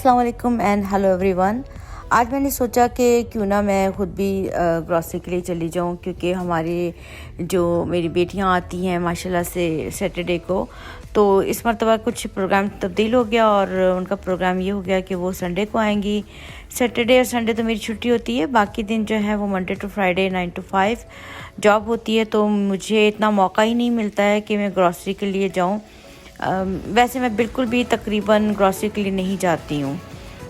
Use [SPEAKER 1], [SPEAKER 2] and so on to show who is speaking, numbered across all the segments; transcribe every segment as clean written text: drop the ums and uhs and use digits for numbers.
[SPEAKER 1] अस्सलाम वालेकुम and hello everyone. आज मैंने सोचा कि क्यों ना मैं ख़ुद भी ग्रॉसरी के लिए चली जाऊं, क्योंकि हमारी जो मेरी बेटियां आती हैं माशाल्लाह से सैटरडे को, तो इस मरतबा कुछ प्रोग्राम तब्दील हो गया और उनका प्रोग्राम ये हो गया कि वो संडे को आएंगी। सैटरडे और संडे तो मेरी छुट्टी होती है, बाकी दिन जो है वो Monday to Friday 9 to 5 job होती है, तो मुझे इतना मौका ही नहीं मिलता है कि मैं ग्रॉसरी के लिए जाऊँ। वैसे मैं बिल्कुल भी तकरीबन ग्रॉसरी के लिए नहीं जाती हूँ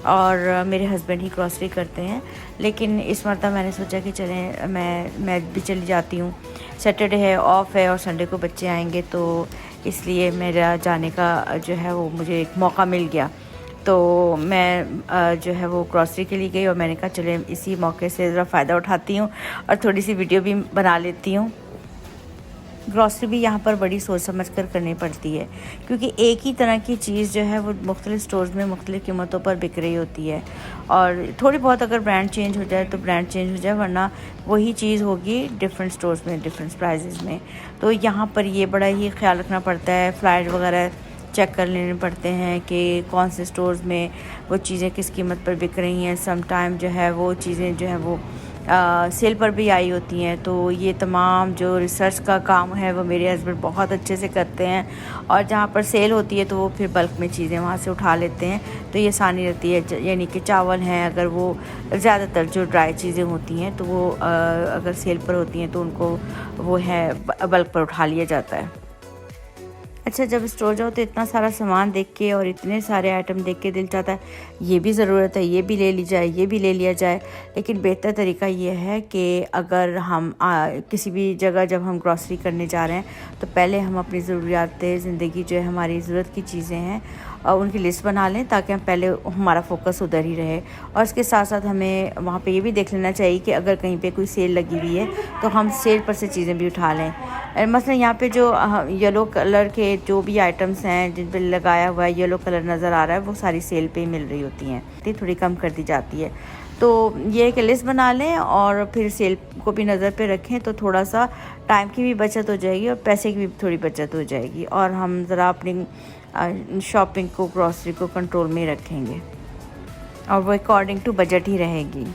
[SPEAKER 1] और मेरे हस्बैंड ही ग्रॉसरी करते हैं, लेकिन इस मरतबा मैंने सोचा कि चलें मैं भी चली जाती हूँ। सैटरडे है, ऑफ़ है और संडे को बच्चे आएंगे, तो इसलिए मेरा जाने का जो है वो मुझे एक मौका मिल गया। तो मैं जो है वो ग्रॉसरी के लिए गई और मैंने कहा चले इसी मौके से ज़रा फ़ायदा उठाती हूँ और थोड़ी सी वीडियो भी बना लेती हूँ। ग्रॉसरी भी यहाँ पर बड़ी सोच समझ कर करनी पड़ती है, क्योंकि एक ही तरह की चीज़ जो है वो मुख्तलिफ़ स्टोर्स में मुख्तलिफ़ कीमतों पर बिक रही होती है, और थोड़ी बहुत अगर ब्रांड चेंज हो जाए तो ब्रांड चेंज हो जाए, वरना वही चीज़ होगी डिफरेंट स्टोर्स में डिफरेंट प्राइसेस में। तो यहाँ पर ये बड़ा ही ख्याल रखना पड़ता है, फ्लायर वगैरह चेक कर लेने पड़ते हैं कि कौन से स्टोर्स में वो चीज़ें किस कीमत पर बिक रही हैं। सम टाइम जो है वो चीज़ें जो है वो सेल पर भी आई होती हैं। तो ये तमाम जो रिसर्च का काम है वो मेरे हस्बैंड बहुत अच्छे से करते हैं, और जहाँ पर सेल होती है तो वो फिर बल्क में चीज़ें वहाँ से उठा लेते हैं, तो ये आसानी रहती है। यानी कि चावल हैं, अगर वो ज़्यादातर जो ड्राई चीज़ें होती हैं तो वो अगर सेल पर होती हैं तो उनको वो है बल्क पर उठा लिया जाता है। अच्छा, जब स्टोर जाओ तो इतना सारा सामान देख के और इतने सारे आइटम देख के दिल चाहता है ये भी ज़रूरत है, ये भी ले ली जाए, ये भी ले लिया जाए। लेकिन बेहतर तरीका ये है कि अगर हम किसी भी जगह जब हम ग्रॉसरी करने जा रहे हैं तो पहले हम अपनी ज़रूरियात ज़िंदगी जो है हमारी ज़रूरत की चीज़ें हैं और उनकी लिस्ट बना लें, ताकि हम पहले हमारा फोकस उधर ही रहे। और इसके साथ साथ हमें वहाँ पे ये भी देख लेना चाहिए कि अगर कहीं पे कोई सेल लगी हुई है तो हम सेल पर से चीज़ें भी उठा लें। मसलन यहाँ पे जो येलो कलर के जो भी आइटम्स हैं जिन पर लगाया हुआ है येलो कलर नज़र आ रहा है, वो सारी सेल पे ही मिल रही होती हैं, थोड़ी कम कर दी जाती है। तो ये एक लिस्ट बना लें और फिर सेल को भी नज़र पे रखें, तो थोड़ा सा टाइम की भी बचत हो जाएगी और पैसे की भी थोड़ी बचत हो जाएगी, और हम ज़रा अपनी शॉपिंग को, ग्रॉसरी को कंट्रोल में रखेंगे और वो अकॉर्डिंग टू बजट ही रहेगी।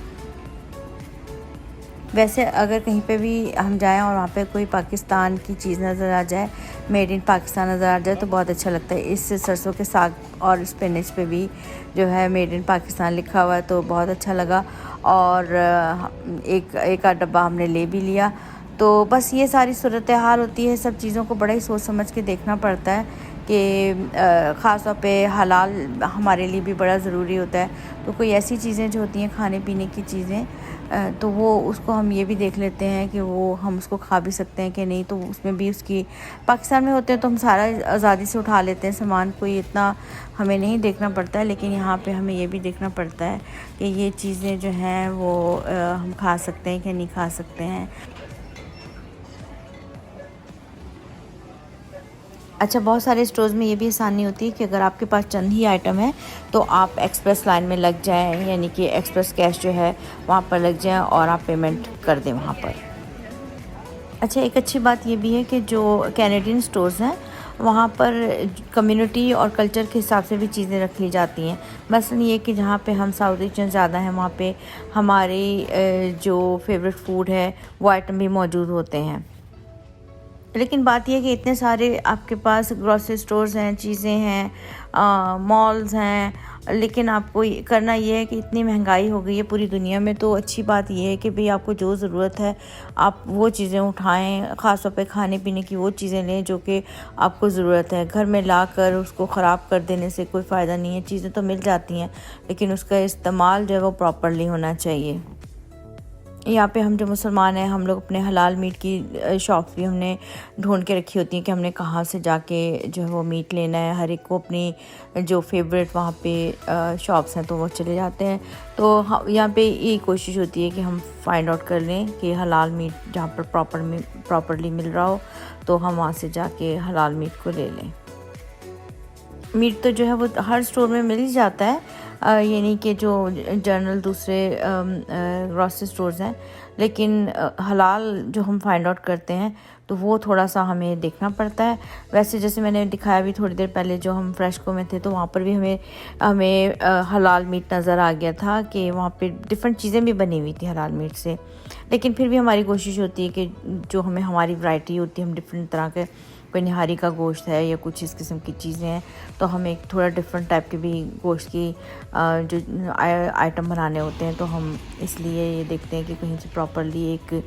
[SPEAKER 1] वैसे अगर कहीं पे भी हम जाएं और वहाँ पे कोई पाकिस्तान की चीज़ नज़र आ जाए, मेड इन पाकिस्तान नज़र आ जाए, तो बहुत अच्छा लगता है। इस सरसों के साग और स्पिनच पे भी जो है मेड इन पाकिस्तान लिखा हुआ है, तो बहुत अच्छा लगा, और एक आध डब्बा हमने ले भी लिया। तो बस ये सारी सूरत हाल होती है, सब चीज़ों को बड़ा ही सोच समझ के देखना पड़ता है कि ख़ास तौर पे हलाल हमारे लिए भी बड़ा ज़रूरी होता है। तो कोई ऐसी चीज़ें जो होती हैं खाने पीने की चीज़ें, तो वो उसको हम ये भी देख लेते हैं कि वो हम उसको खा भी सकते हैं कि नहीं, तो उसमें भी उसकी पाकिस्तान में होते हैं तो हम सारा आज़ादी से उठा लेते हैं सामान, कोई इतना हमें नहीं देखना पड़ता है। लेकिन यहाँ पे हमें ये भी देखना पड़ता है कि ये चीज़ें जो हैं वो हम खा सकते हैं कि नहीं खा सकते हैं। अच्छा, बहुत सारे स्टोर्स में ये भी आसानी होती है कि अगर आपके पास चंद ही आइटम है तो आप एक्सप्रेस लाइन में लग जाएं, यानी कि एक्सप्रेस कैश जो है वहाँ पर लग जाएं और आप पेमेंट कर दें वहाँ पर। अच्छा, एक अच्छी बात ये भी है कि जो कैनेडियन स्टोर्स हैं वहाँ पर कम्युनिटी और कल्चर के हिसाब से भी चीज़ें रख ली जाती हैं। मसलन ये कि जहाँ पे हम साउथ एशियन ज़्यादा हैं वहाँ पे हमारी जो फेवरेट फूड है वो आइटम भी मौजूद होते हैं। लेकिन बात यह है कि इतने सारे आपके पास ग्रॉसरी स्टोर्स हैं, चीज़ें हैं, मॉल्स हैं, लेकिन आपको करना ये है कि इतनी महंगाई हो गई है पूरी दुनिया में, तो अच्छी बात यह है कि भाई आपको जो ज़रूरत है आप वो चीज़ें उठाएं, ख़ास तौर पे खाने पीने की वो चीज़ें लें जो कि आपको ज़रूरत है। घर में लाकर उसको ख़राब कर देने से कोई फ़ायदा नहीं है। चीज़ें तो मिल जाती हैं, लेकिन उसका इस्तेमाल जो है वो प्रॉपरली होना चाहिए। यहाँ पे हम जो मुसलमान हैं, हम लोग अपने हलाल मीट की शॉप्स भी हमने ढूंढ के रखी होती हैं कि हमने कहाँ से जाके जो है वो मीट लेना है। हर एक को अपनी जो फेवरेट वहाँ पे शॉप्स हैं तो वो चले जाते हैं। तो यहाँ पे ये कोशिश होती है कि हम फाइंड आउट कर लें कि हलाल मीट जहाँ पर प्रॉपरली मिल रहा हो, तो हम वहाँ से जाके हलाल मीट को ले लें। मीट तो जो है वो हर स्टोर में मिल ही जाता है, यानी कि जो जनरल दूसरे ग्रॉसरी स्टोर्स हैं लेकिन हलाल जो हम फाइंड आउट करते हैं तो वो थोड़ा सा हमें देखना पड़ता है। वैसे जैसे मैंने दिखाया भी थोड़ी देर पहले, जो हम फ्रेशको में थे तो वहाँ पर भी हमें हलाल मीट नज़र आ गया था कि वहाँ पे डिफरेंट चीज़ें भी बनी हुई थी हलाल मीट से। लेकिन फिर भी हमारी कोशिश होती है कि जो हमारी वैरायटी होती है, हम डिफरेंट तरह के, कोई निहारी का गोश्त है या कुछ इस किस्म की चीज़ें हैं, तो हमें एक थोड़ा डिफरेंट टाइप के भी गोश्त की जो आइटम बनाने होते हैं, तो हम इसलिए ये देखते हैं कि कहीं से प्रॉपरली एक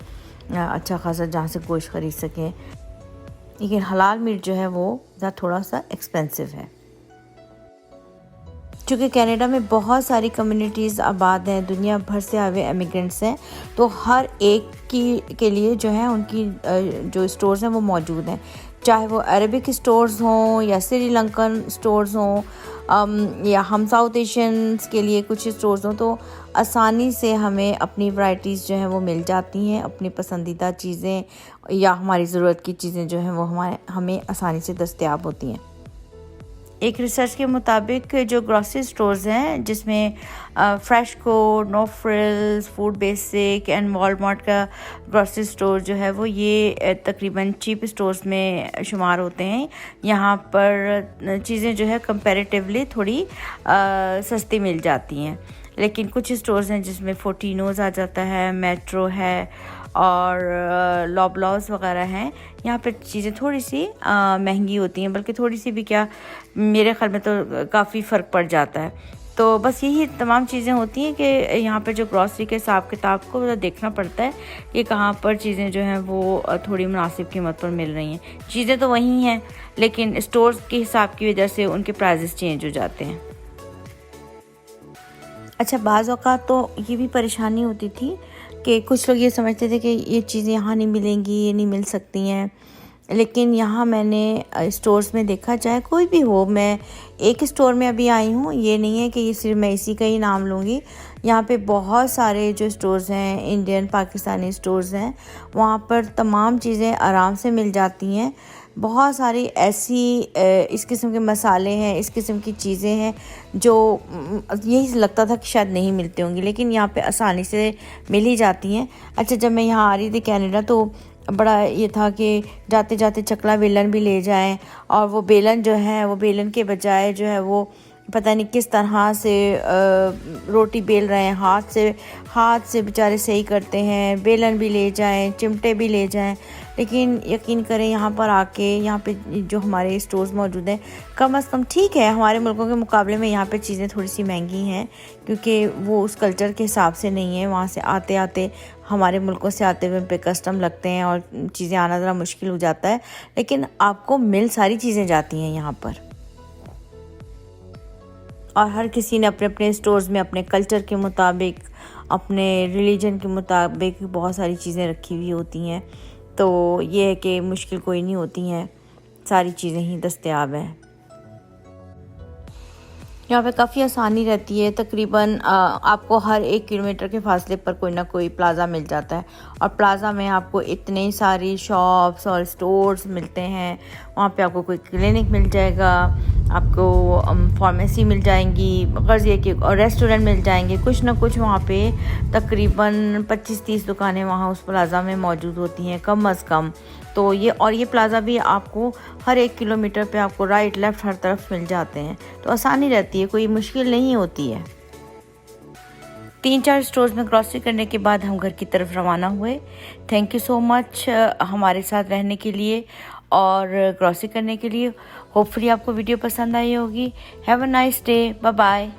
[SPEAKER 1] अच्छा खासा जहाँ से गोश्त ख़रीद सकें। लेकिन हलाल मीट जो है वो थोड़ा सा एक्सपेंसिव है। चूँकि कनाडा में बहुत सारी कम्युनिटीज़ आबाद हैं, दुनिया भर से आए हुए इमिग्रेंट्स हैं, तो हर एक के लिए जो है उनकी जो स्टोर्स हैं वो मौजूद हैं, चाहे वो अरबिक स्टोर्स हों या श्रीलंकन स्टोर्स हों, या हम साउथ एशियंस के लिए कुछ स्टोर्स हों, तो आसानी से हमें अपनी वैराइटीज़ जो हैं वो मिल जाती हैं। अपनी पसंदीदा चीज़ें या हमारी ज़रूरत की चीज़ें जो हैं वो हमें आसानी से दस्तयाब होती हैं। एक रिसर्च के मुताबिक जो ग्रॉसरी स्टोर्स हैं, जिसमें Freshco, No Frills, Food Basic and Walmart का ग्रॉसरी स्टोर जो है वो ये तकरीबन चीप स्टोर्स में शुमार होते हैं। यहाँ पर चीज़ें जो है कंपैरेटिवली थोड़ी सस्ती मिल जाती हैं। लेकिन कुछ स्टोर्स हैं जिसमें फोर्टिनोज़ आ जाता है, मेट्रो है और लॉबलॉज वगैरह हैं। यहाँ पे चीज़ें थोड़ी सी महंगी होती हैं, बल्कि थोड़ी सी भी क्या, मेरे ख्याल में तो काफ़ी फ़र्क पड़ जाता है। तो बस यही तमाम चीज़ें होती हैं कि यहाँ पे जो ग्रॉसरी के हिसाब किताब को देखना पड़ता है कि कहाँ पर चीज़ें जो हैं वो थोड़ी मुनासिब कीमत पर मिल रही हैं। चीज़ें तो वही हैं, लेकिन स्टोर्स के हिसाब की वजह से उनके प्राइजेस चेंज हो जाते हैं। अच्छा, बाज़ औक़ात तो ये भी परेशानी होती थी कि कुछ लोग ये समझते थे कि ये चीज़ें यहाँ नहीं मिलेंगी, ये नहीं मिल सकती हैं। लेकिन यहाँ मैंने स्टोर्स में देखा, चाहे कोई भी हो, मैं एक स्टोर में अभी आई हूँ, ये नहीं है कि ये सिर्फ मैं इसी का ही नाम लूँगी। यहाँ पे बहुत सारे जो स्टोर्स हैं, इंडियन पाकिस्तानी स्टोर्स हैं, वहाँ पर तमाम चीज़ें आराम से मिल जाती हैं। बहुत सारी ऐसी इस किस्म के मसाले हैं, इस किस्म की चीज़ें हैं जो यही लगता था कि शायद नहीं मिलती होंगी, लेकिन यहाँ पे आसानी से मिल ही जाती हैं। अच्छा, जब मैं यहाँ आ रही थी कनाडा, तो बड़ा ये था कि जाते जाते चकला बेलन भी ले जाएं, और वो बेलन जो है, वो बेलन के बजाय जो है वो पता नहीं किस तरह से रोटी बेल रहे हैं, हाथ से बेचारे सही करते हैं। बेलन भी ले जाएं, चिमटे भी ले जाएं, लेकिन यकीन करें यहाँ पर आके, यहाँ पे जो हमारे स्टोर्स मौजूद हैं, कम से कम ठीक है, हमारे मुल्कों के मुकाबले में यहाँ पे चीज़ें थोड़ी सी महंगी हैं, क्योंकि वो उस कल्चर के हिसाब से नहीं है। वहाँ से आते आते, हमारे मुल्कों से आते हुए पे कस्टम लगते हैं और चीज़ें आना ज़रा मुश्किल हो जाता है, लेकिन आपको मिल सारी चीज़ें जाती हैं यहाँ पर। और हर किसी ने अपने अपने स्टोर्स में अपने कल्चर के मुताबिक, अपने रिलीजन के मुताबिक बहुत सारी चीज़ें रखी हुई होती हैं। तो ये है कि मुश्किल कोई नहीं होती हैं, सारी चीज़ें ही दस्तयाब हैं। यहाँ पे काफ़ी आसानी रहती है। तकरीबन आपको हर 1 किलोमीटर के फासले पर कोई ना कोई प्लाज़ा मिल जाता है, और प्लाज़ा में आपको इतनी सारी शॉप्स और स्टोर्स मिलते हैं। वहाँ पे आपको कोई क्लिनिक मिल जाएगा, आपको फार्मेसी मिल जाएंगी, गर्ज़ ये कि और रेस्टोरेंट मिल जाएंगे, कुछ ना कुछ वहाँ पे तकरीबन 25-30 दुकानें वहाँ उस प्लाज़ा में मौजूद होती हैं कम अज़ कम। तो ये प्लाज़ा भी आपको हर 1 किलोमीटर पे आपको राइट लेफ़्ट हर तरफ मिल जाते हैं, तो आसानी रहती है, कोई मुश्किल नहीं होती है। 3-4 स्टोर्स में ग्रॉसरी करने के बाद हम घर की तरफ रवाना हुए। थैंक यू सो मच हमारे साथ रहने के लिए और ग्रॉसरी करने के लिए। होपफुली आपको वीडियो पसंद आई होगी। Have a nice day, bye bye.